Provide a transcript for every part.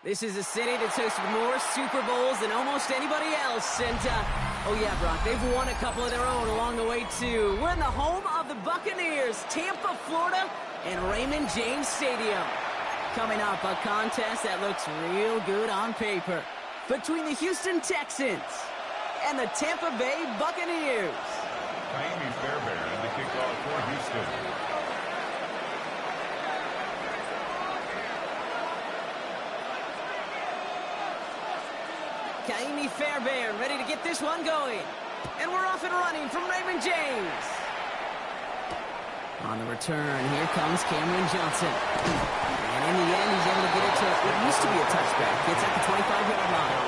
This is a city that's hosted more Super Bowls than almost anybody else. And, oh yeah, Brock, they've won a couple of their own along the way, too. We're in the home of the Buccaneers, Tampa, Florida, and Raymond James Stadium. Coming up, a contest that looks real good on paper between the Houston Texans and the Tampa Bay Buccaneers. Miami Fairbairn, the kickoff for Houston. Miami Fairbairn ready to get this one going. And we're off and running from Raymond James. On the return, here comes Cameron Johnson. And in the end, he's able to get it to what used to be a touchback. Gets at the 25-yard line.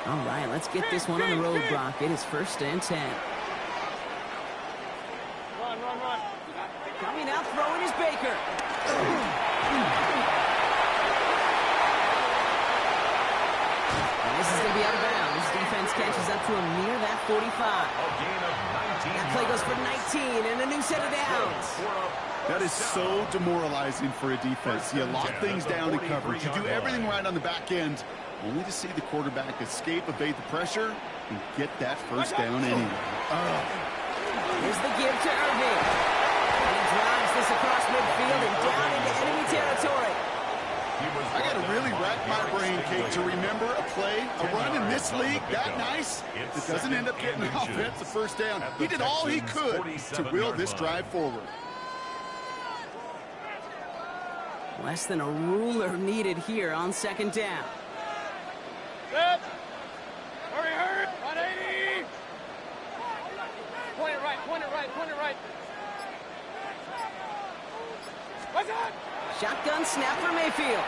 All right, let's get this one on the road, Brock. It is 1st and 10. Run. Coming out, throwing is Baker. And this is going to be out of bounds. Defense catches up to him near that 45. That play goes for 19 and a new set of downs. That is so demoralizing for a defense. You lock things down in coverage. You do everything right on the back end, only to see the quarterback escape, evade the pressure, and get that first down anyway. Here's the give to Irving. He drives this across midfield and down into enemy territory. I got to really rack my brain, Kate, to remember a play, a run in this league that nice that doesn't end up getting an offensive first down. He did all he could to will this drive forward. Less than a ruler needed here on 2nd down. Set. Hurry. 180. Point it right. What's that? Shotgun snap for Mayfield.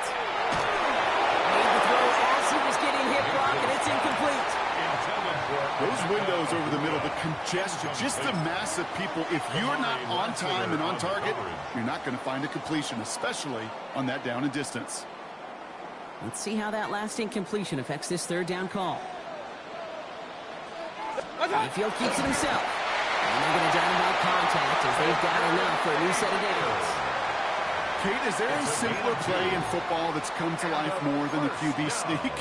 Made the throw as he was getting hit, Brock, and it's incomplete. Those windows over the middle, the congestion, just the mass of people. If you're not on time and on target, you're not going to find a completion, especially on that down and distance. Let's see how that last incompletion affects this 3rd down call. Mayfield keeps it himself. And they're going to down about contact as they've got enough for a new set of downs. Kate, is there a simpler play in football that's come to life more than the QB sneak?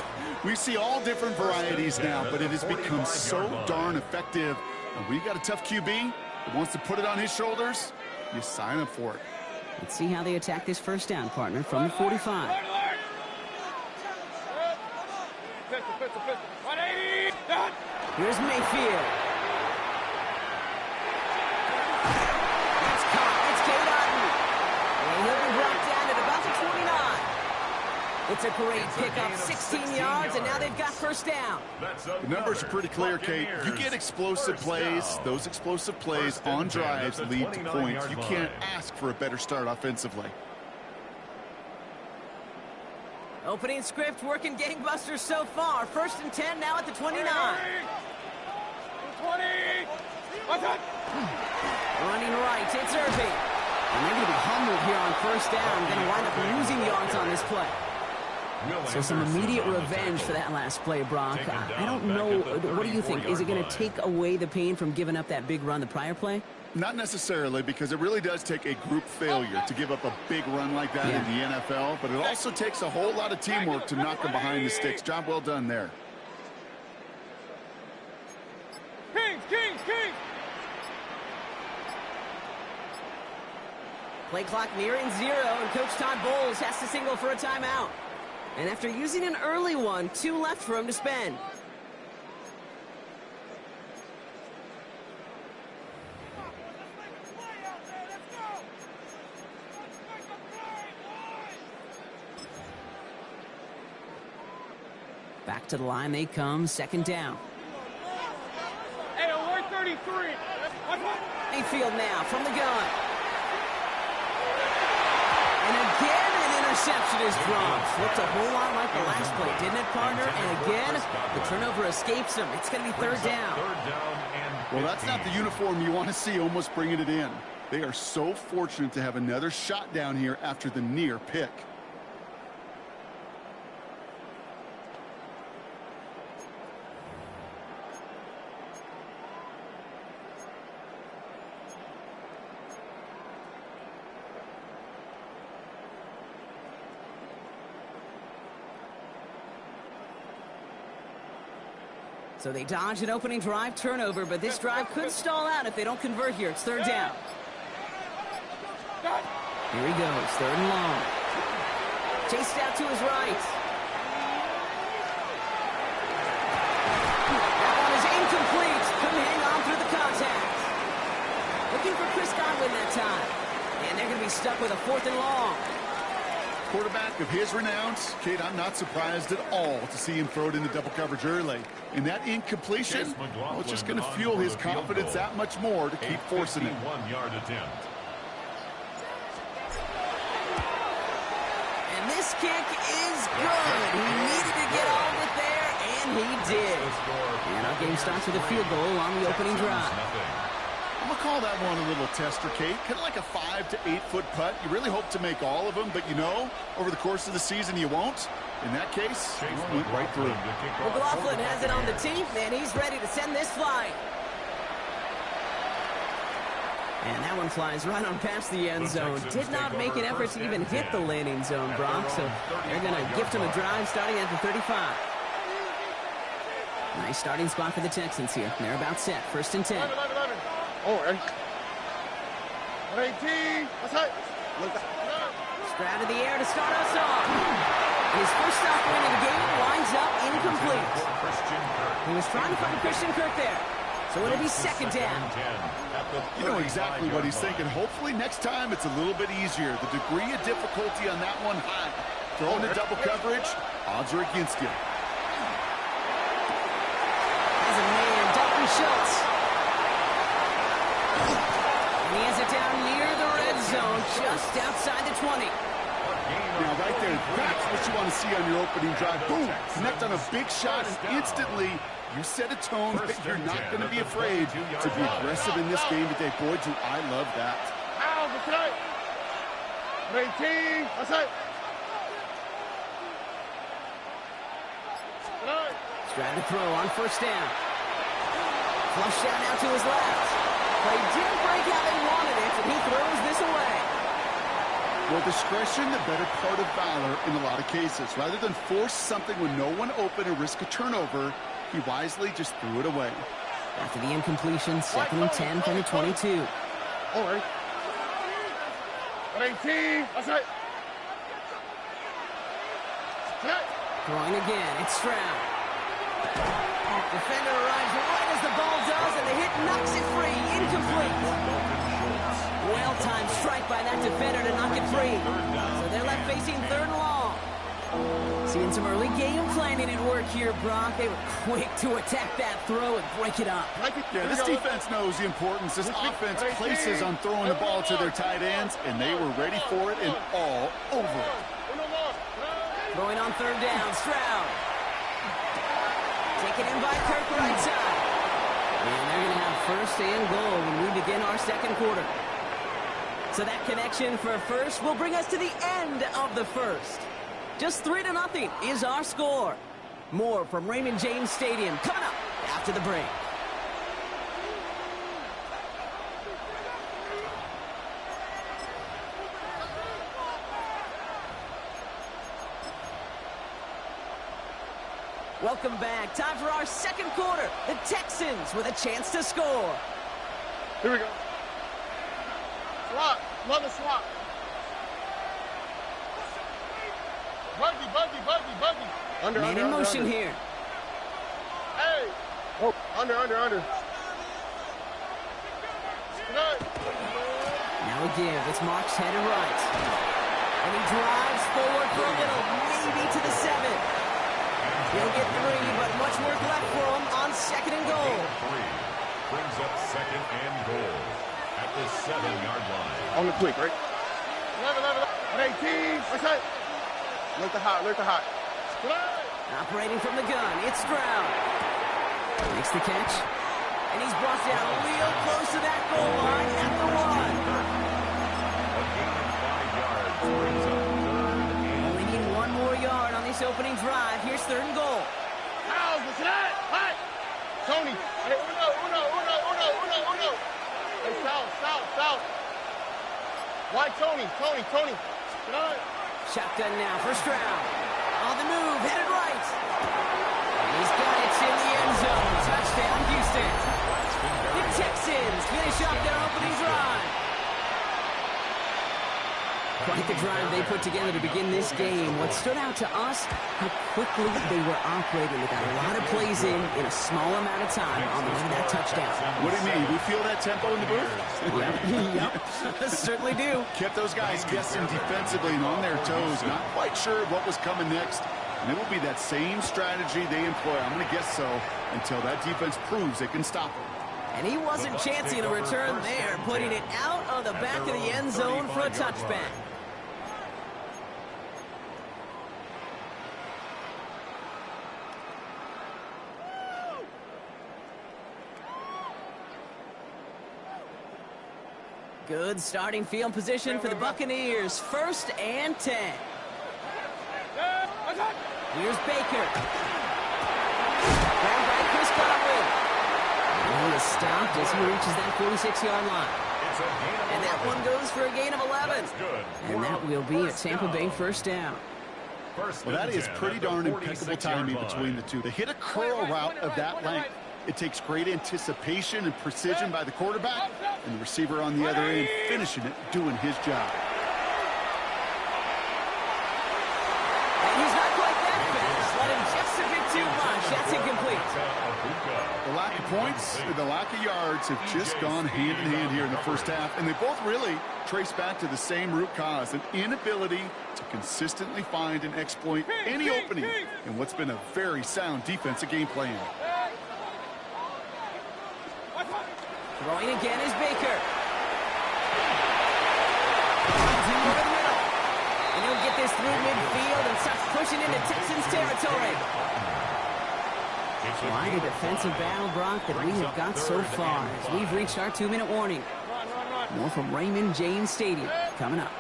We see all different varieties now, but it has become so darn effective. And when you got a tough QB that wants to put it on his shoulders, you sign up for it. Let's see how they attack this 1st down, partner, from the 45. Pistol. 180. Here's Mayfield. It's caught. It's Kate Otten. And he'll be brought down at about the 29. It's a great pickup, 16 yards, and now they've got 1st down. The numbers are pretty clear, Kate. You get explosive plays. Those explosive plays on drives lead to points. You can't ask for a better start offensively. Opening script working gangbusters so far. 1st and 10 now at the 29. 20. What's that? Running right, it's Irving. And they're going to be humbled here on 1st down. Going to wind up losing yards on this play. So some immediate revenge for that last play, Brock. I don't know. What do you think? Is it going to take away the pain from giving up that big run the prior play? Not necessarily, because it really does take a group failure to give up a big run like that in the NFL, but it also takes a whole lot of teamwork to knock them behind the sticks. Job well done there. Kings. Play clock nearing 0, and Coach Todd Bowles has to signal for a timeout. And after using an early one, 2 left for him to spend. Back to the line they come, 2nd down. Hey, alert 33. Mayfield now from the gun. And again, an interception is dropped. Looked a whole lot like the last play, didn't it, partner? And again, the turnover escapes him. It's going to be 3rd down. Well, that's not the uniform you want to see almost bringing it in. They are so fortunate to have another shot down here after the near pick. So they dodge an opening drive turnover, but this drive could stall out if they don't convert here. It's third down. Here he goes, third and long. Chased out to his right. That one is incomplete. Couldn't hang on through the contact. Looking for Chris Godwin that time. And they're going to be stuck with a fourth and long. Quarterback of his renown, Kate, I'm not surprised at all to see him throw it into double coverage early. And that incompletion, well, it's just going to fuel his confidence that much more to keep forcing it. 51-yard attempt. And this kick is good. He needed to get all of it there, and he did. And our game starts with a field goal on the opening drive. I'm going to call that one a little tester, Kate. Kind of like a 5 to 8 foot putt. You really hope to make all of them, but you know, over the course of the season, you won't. In that case, it went right through. McLaughlin has it on the team, and he's ready to send this flying. And that one flies right on past the end zone. Did not make an effort to even hit the landing zone, Brock, so they're going to gift him a drive starting at the 35. Nice starting spot for the Texans here. They're about set. First and 10. Oh, ready? 18. That's right. Stroud in the air to start us off. His first stop win of the game winds up incomplete. He was trying to find Christian Kirk there. So it'll be second down. You know exactly what he's thinking. Hopefully next time it's a little bit easier. The degree of difficulty on that one high. Throwing the double coverage, odds are against you. As a man, Dalton Schultz. And he has it down near the red zone, just outside the 20. Now, right there, that's what you want to see on your opening drive. Boom! Connect on a big shot, and instantly you set a tone that you're not going to be afraid to be aggressive in this game today. Boy, do I love that. 18. That's right. Trying to throw on first down. Flush down now to his left. They didn't break how they wanted it, and he throws this away. Well, discretion, the better part of valor in a lot of cases. Rather than force something when no one open and risk a turnover, he wisely just threw it away. After the incompletion, second and 10 from the 22. All right. 18. That's right. Throwing again, it's Stroud. Defender arrives right as the ball does, and the hit knocks it free. Incomplete. Well-timed strike by that defender to knock it free. So they're left facing third and long. Seeing some early game planning at work here, Brock. They were quick to attack that throw and break it up. Yeah, this defense knows the importance this offense places on throwing the ball to their tight ends, and they were ready for it and all over it. Throwing on third down, Stroud. Taken in by Kirk right side. And they're going to have first and goal when we begin our second quarter. So that connection for first will bring us to the end of the first. Just 3-0 is our score. More from Raymond James Stadium coming up after the break. Welcome back. Time for our second quarter. The Texans with a chance to score. Here we go. Slot. Love the slot. Buggy. Under. Man in motion here. Hey. Oh, under. Now a give. It's Marks headed right. And he drives forward for a little. Maybe to the 7. He'll get 3, but much work left for him on second and goal. 3 brings up second and goal at the 7-yard line. On the quick, right? 18. That's right. Look the hot. Operating from the gun, it's Stroud. Makes the catch. And he's brought down real close to that goal line at the 1. A gain of 5 yards brings up third and Only need 1 more yard on this opening drive. Here's third and goal. Tony. Hey, uno. Hey, south. Why Tony? Good. Shotgun now for Stroud. On the move, headed right. He's got it in the end zone. Touchdown, Houston. The Texans finish up their opening drive. Quite the drive they put together to begin this game. What stood out to us, how quickly they were operating. They got a lot of plays in a small amount of time on the way to that touchdown. What do you mean? We feel that tempo in the booth? Yep, certainly do. Kept those guys guessing defensively and on their toes, not quite sure what was coming next. And it will be that same strategy they employ, I'm going to guess so, until that defense proves they can stop them. And he wasn't chancing a return there, putting it out of the back of the end zone for a touchback. Good starting field position for the Buccaneers. 1st and 10. Here's Baker. Grabbed by Chris Godwin. And he is stopped as he reaches that 46-yard line. And that one goes for a gain of 11. And that will be a Tampa Bay 1st down. Well, that is pretty darn impeccable timing between the two. They hit a curl route of that length. It takes great anticipation and precision by the quarterback, and the receiver on the other end finishing it, doing his job. And he's not quite that fast. Let him just a bit too much. That's incomplete. The lack of points and the lack of yards have just gone hand in hand here in the first half, and they both really trace back to the same root cause, an inability to consistently find and exploit any opening in what's been a very sound defensive game plan. Throwing again is Baker. Over the middle. And he'll get this through midfield and starts pushing into Texans territory. Quite a defensive battle, Brock, that we have got so far as we've reached our 2-minute warning. More from Raymond James Stadium coming up.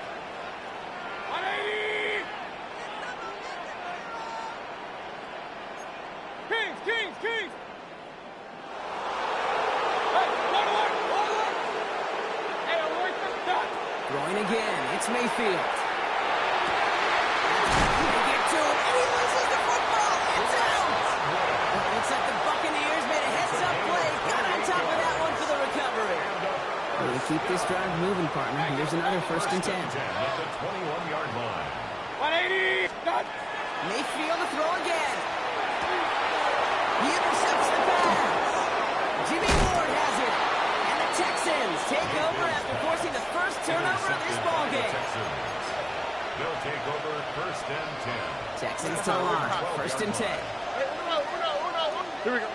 Kings! Throwing again, it's Mayfield. They get to him, and he loses the football. It's out. Looks like the Buccaneers made a heads-up play. Got on top of that one for the recovery. We'll keep this drive moving, partner. Here's another 1st and 10. At the 21-yard line. 180. Done. Mayfield to throw again. He intercepts the pass. Jimmy Ward has it. And the Texans take over after forcing the first turnover of this ballgame. They'll take over 1st and 10. Texans to the line. 1st and 10. Here we go.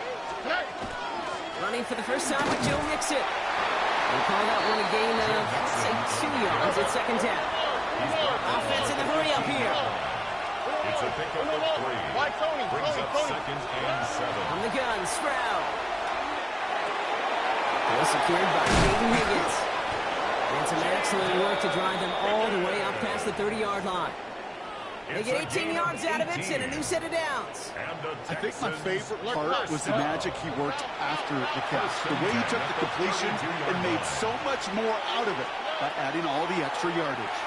Running for the first time with Joe Mixon. We'll call that one a gain of, let's say, 2 yards at 2nd down. Offense in the hurry up here. It's a pickup of 3. Why Tony? Brings up 2nd and 7. On the gun, Stroud. Well secured by Jaden Higgins. And some excellent work to drive them all the way up past the 30-yard line. They get 18 yards out of it and a new set of downs. I think my favorite part was the magic he worked after the catch. The way he took the completion and made so much more out of it by adding all the extra yardage.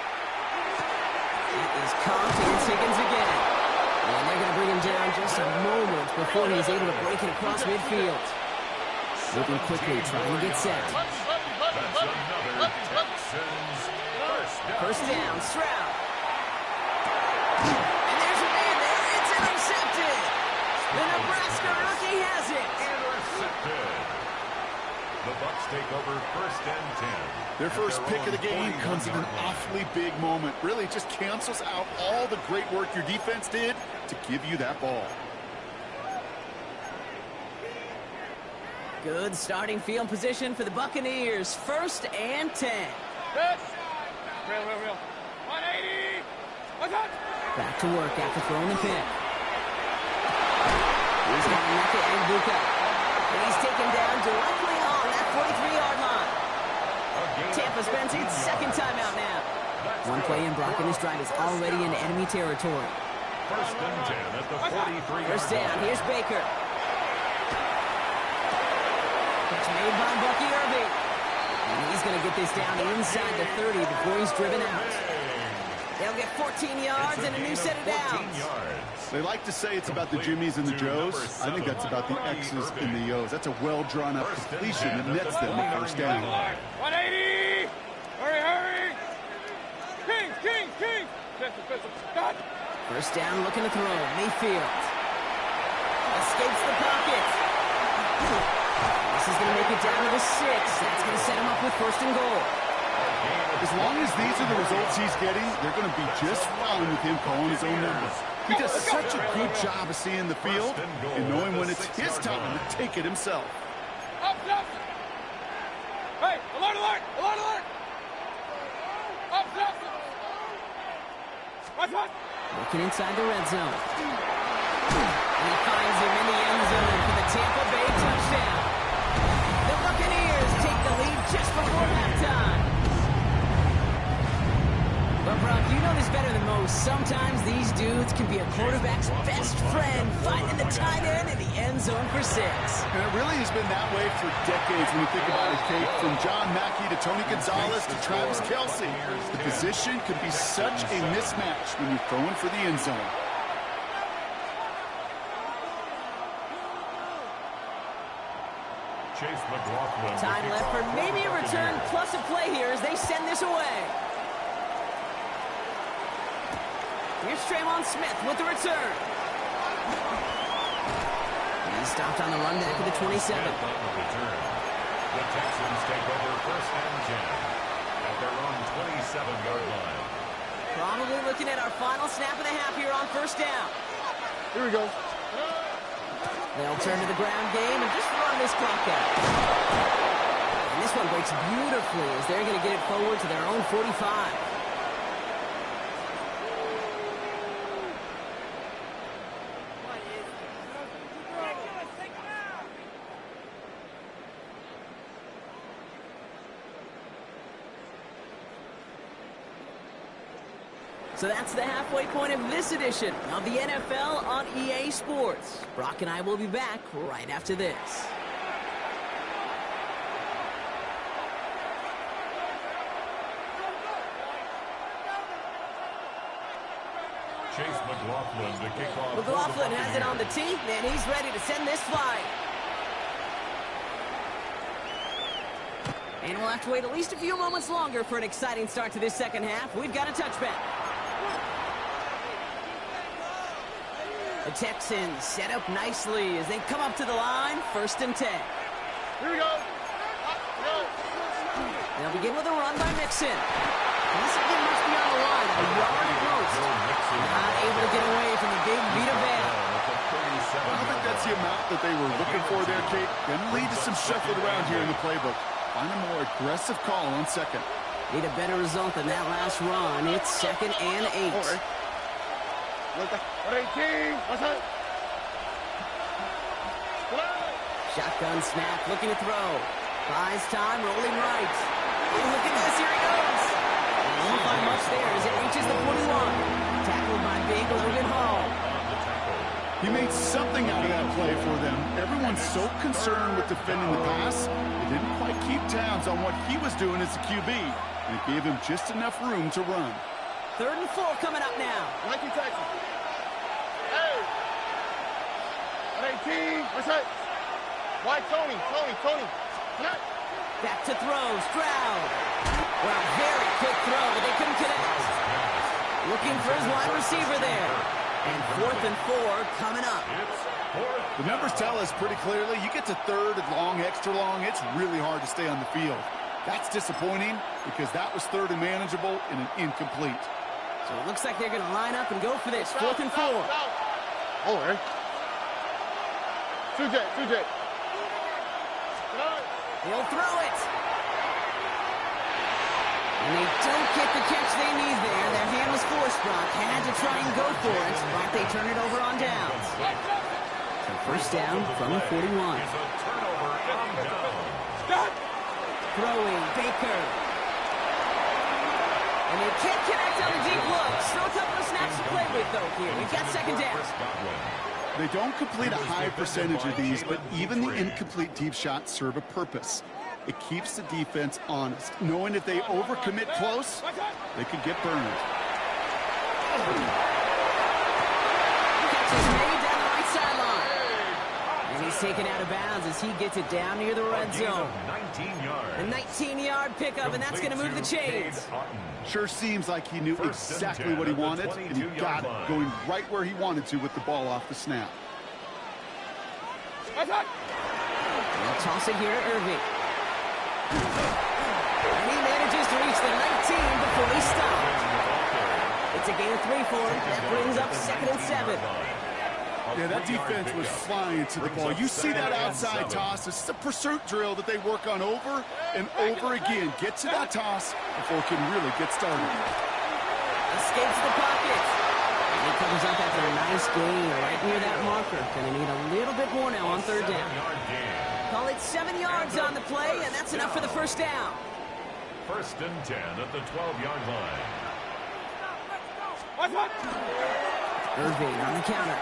It is Cobb against Higgins again. And they're going to bring him down just a moment before he's able to break it across midfield. Moving quickly, trying to get set. First down, Stroud. And there's a man there. It's intercepted. The Nebraska rookie has it. Intercepted. The Bucs take over 1st and 10. Their first pick of the game comes in an awfully big moment. Really just cancels out all the great work your defense did to give you that ball. Good starting field position for the Buccaneers. 1st and 10. Real. 180. Back to work after throwing the pick. He's got Mecca and Buka. And he's taken down directly on that 43-yard line. Tampa spends its 2nd timeout now. One play in, Brock, and this drive is already in enemy territory. 1st and 10 at the 43-yard line. First down, here's Baker. It's made by Bucky Irving. And he's going to get this down inside the 30 before he's driven out. They'll get 14 yards and a new set of downs. They like to say it's about the Jimmies and the Joes. I think that's about the X's and the O's. That's a well-drawn-up completion that nets them a first down. 180! Hurry, hurry! Kings, Kings, Kings! Stop! First down, looking to throw. Mayfield escapes the pocket. This is going to make it down to the 6. That's going to set him up with first and goal. As long as these are the results he's getting, they're going to be just fine with him calling his own numbers. He does such a good job of seeing the field and knowing when it's his time to take it himself. Up, up! Hey, alert, alert! Alert, alert! Up, up! Watch, watch! Looking inside the red zone. And he finds him in the end zone for the Tampa Bay touchdown. The Buccaneers take the lead just before halftime. But, Brock, you know this better than most. Sometimes these dudes can be a quarterback's best friend, finding the tight end in the end zone for 6. And it really has been that way for decades when you think about it, Kate. From John Mackey to Tony Gonzalez to Travis Kelce. The position can be such a mismatch when you're throwing for the end zone. Chase McLaughlin. Time left for maybe a return plus a play here as they send this away. Here's Tremon Smith with the return. He's stopped on the run back at the 27. The Texans take over first and 10 at their own 27-yard line. Probably looking at our final snap of the half here on first down. Here we go. They'll turn to the ground game and just run this clock out. And this one breaks beautifully as they're going to get it forward to their own 45. So that's the halfway point of this edition of the NFL on EA Sports. Brock and I will be back right after this. Chase McLaughlin to kick off. McLaughlin has it on the tee, and he's ready to send this flying. And we'll have to wait at least a few moments longer for an exciting start to this second half. We've got a touchback. The Texans set up nicely as they come up to the line, first and 10. Here we go. They'll begin with a run by Mixon. This again must be on the line, a yard at most. Not able to get away from the big Vita Vea. I don't think that's the amount that they were looking for there, Kate. Going to lead to some shuffling around here in the playbook. Find a more aggressive call on second. Need a better result than that last run. It's second and 8. 118. What's that? Shotgun snap, looking to throw. Buys time, rolling right. Oh, look at this, here he goes. And won't find much there as it reaches the 41. Tackled by big Logan Hall. He made something out of that play for them. Everyone's so concerned with defending the pass, they didn't quite keep tabs on what he was doing as a QB, and it gave him just enough room to run. 3rd and 4 coming up now. Nike Texas. Hey. 118. What's that? Why Tony? Back to throw, Stroud. Well, very quick throw, but they couldn't connect. Looking for his wide receiver there. And 4th and 4 coming up. The numbers tell us pretty clearly, you get to 3rd and long, extra long, it's really hard to stay on the field. That's disappointing because that was 3rd and manageable and an incomplete. So it looks like they're going to line up and go for this. 4th and 4. Oh, right. 2J. He'll throw it. And they don't get the catch they need there. Their hand was forced, Brock. Had to try and go for it, but they turn it over on downs. So first down from the 41. Throwing, Baker. And they can't connect on the deep look. Still a couple of snaps to play with, though, here. We've got second down. They don't complete a high percentage of these, but even the incomplete deep shots serve a purpose. It keeps the defense honest, knowing if they overcommit close, they could get burned. Catch is made down the right sideline. And he's taken out of bounds as he gets it down near the red zone. 19 yards. A 19-yard pickup, and that's going to move the chains. Sure seems like he knew exactly what he wanted, and he got it, going right where he wanted to with the ball off the snap. They'll toss it here to Irving. And he manages to reach the 19 before he stops. It's a gain of 3 for him. That brings up 2nd and 7. Yeah, that defense was flying to the ball. You see that outside toss. This is a pursuit drill that they work on over and over again. Get to that toss before it can really get started. Escapes the pocket. And he comes up after a nice gain right near that marker. Going to need a little bit more now on 3rd down. Call it 7 yards on the play, and that's enough for the 1st down. 1st and 10 at the 12-yard line. Irving on the counter.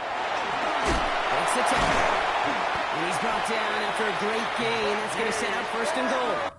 Takes the tackle. And he's brought down after a great gain. That's going to set up 1st and goal.